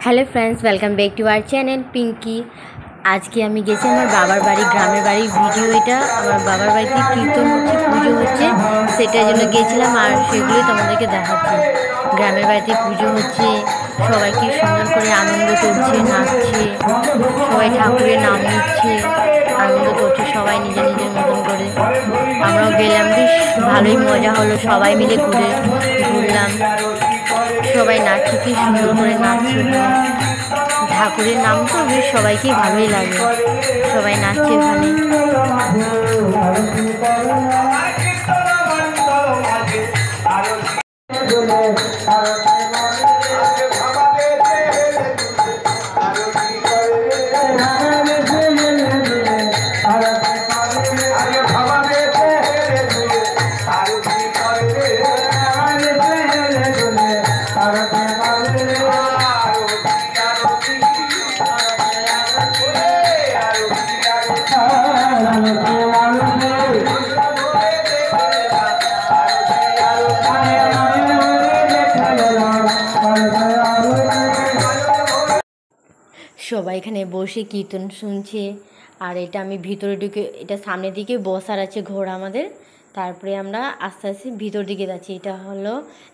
Hello friends welcome back to our channel Pinki. आज के আমি গেছি আমার বাবার বাড়ি গ্রামের বাড়ি ভিডিও। এটা আমার বাবার বাড়িতে কীর্তন হচ্ছে, পুজো হচ্ছে, সেটার জন্য গেছিলাম আর সেগুলোই তোমাদেরকে দেখাচ্ছি। গ্রামের বাড়িতে পুজো হচ্ছে, সবাই কি সুন্দর করে আনন্দ করছে, নাচছে, সবাই ঠাকুরের নাম নিচ্ছে, আনন্দ করছে সবাই নিজের নিজের মতন করে। আমরাও গেলাম, বেশ ভালোই মজা হলো, সবাই মিলে ঘুরলাম, সবাই নাচছে, কি সুন্দর করে নাচছে। ঠাকুরের নাম তো বেশ সবাইকেই ভালোই লাগে, সবাই নাচছে ওখানে। সবাই এখানে বসে কীর্তন শুনছে। আর এটা আমি ভিতরে ঢুকে, এটা সামনের দিকে বসার আছে ঘোর আমাদের। তারপরে আমরা আস্তে আস্তে ভিতর দিকে যাচ্ছি।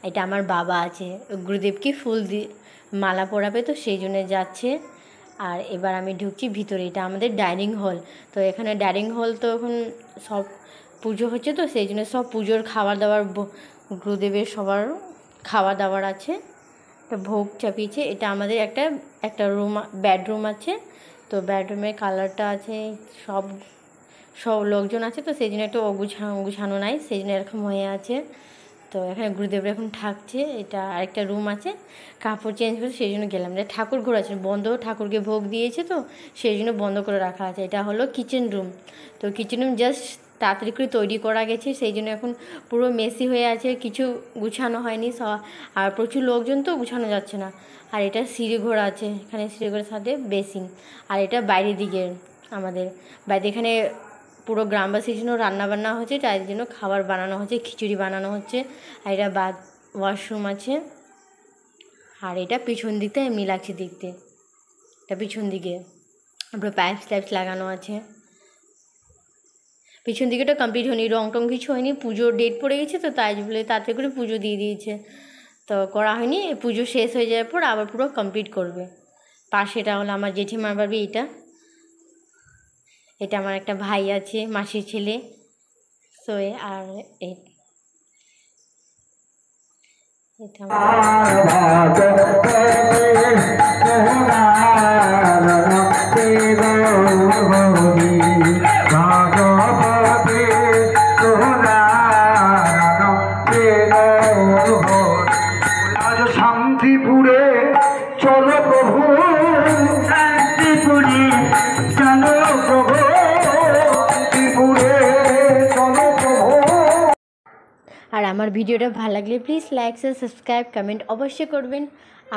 এটা আমার বাবা আছে, গুরুদেবকে ফুল দিয়ে মালা পরাবে, তো সেই জন্য যাচ্ছে। আর এবার আমি ঢুকছি ভিতরে। এটা আমাদের ডাইনিং হল। তো এখানে ডাইনিং হল, তো এখন সব পুজো হচ্ছে, তো সেই জন্য সব পুজোর খাবার দাবার, গুরুদেবের সবার খাওয়া দাওয়ার আছে, একটা ভোগ চাপিয়েছে। এটা আমাদের একটা রুম, বেডরুম আছে। তো বেডরুমের কালারটা আছে, সব লোকজন আছে, তো সেই জন্য একটু অগুছানো নাই, সেই জন্য এরকম হয়ে আছে। তো এখানে গুরুদেবরা এখন থাকছে। এটা আরেকটা রুম আছে, কাপড় চেঞ্জ করে সেই জন্য গেলাম। এটা ঠাকুর ঘর আছে বন্ধ, ঠাকুরকে ভোগ দিয়েছে, তো সেই জন্য বন্ধ করে রাখা আছে। এটা হলো কিচেন রুম। তো কিচেন রুম জাস্ট তাড়াতাড়ি করে তৈরি করা গেছে, সেই জন্য এখন পুরো মেসি হয়ে আছে, কিছু গুছানো হয়নি, আর প্রচুর লোকজন, তো গুছানো যাচ্ছে না। আর এটা সিঁড়ি ঘর আছে, এখানে সিঁড়ি ঘরের সাথে বেসিন। আর এটা বাইরের দিকে আমাদের বাইরে, এখানে পুরো গ্রামবাসীর জন্য রান্নাবান্না হচ্ছে, তাই জন্য খাবার বানানো হচ্ছে, খিচুড়ি বানানো হচ্ছে। আর এটা ওয়াশরুম আছে। আর এটা পিছন দিকটা এমনি লাগছে দেখতে, এটা পিছন দিকে পুরো পাইপস লাগানো আছে। পিছন দিকেটা কমপ্লিট হয়নি, রং টং কিছু হয়নি, পুজোর ডেট পড়ে গেছে, তো তাই বলে তাড়াতাড়ি করে পুজো দিয়ে দিয়েছে, তো করা হয়নি। পুজো শেষ হয়ে যাওয়ার পর আবার পুরো কমপ্লিট করবে। পাশেটা হলো আমার জেঠিমার বাড়ি। এটা আমার একটা ভাই আছে, মাসির ছেলে। তো আর এটা শান্তিপুরে চলো প্রভু, শান্তিপুরে চলো প্রভু, শান্তিপুরে চলো প্রভু। আর আমার ভিডিওটা ভালো লাগলে please like share subscribe comment অবশ্যই করবেন।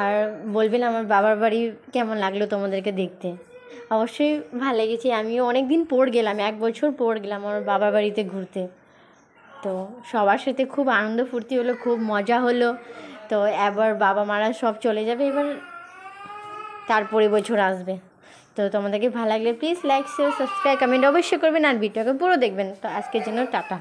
আর বলবেন আমার বাবার বাড়ি কেমন লাগলো তোমাদেরকে দেখতে। অবশ্যই ভালো লেগেছে। আমিও অনেক দিন পর গেলাম, 1 বছর পর গেলাম আমার বাবার বাড়িতে ঘুরতে। তো সবার সাথে খুব আনন্দ ফুর্তি হলো, খুব মজা হলো। তো এবার বাবা মারা সব চলে যাবে, এবার তারপরে বছর আসবে। তো তোমাদেরকে ভালো লাগলে please like share subscribe comment অবশ্যই করবেন, আর ভিডিওকে পুরো দেখবেন। তো আজকের জন্য টাটা।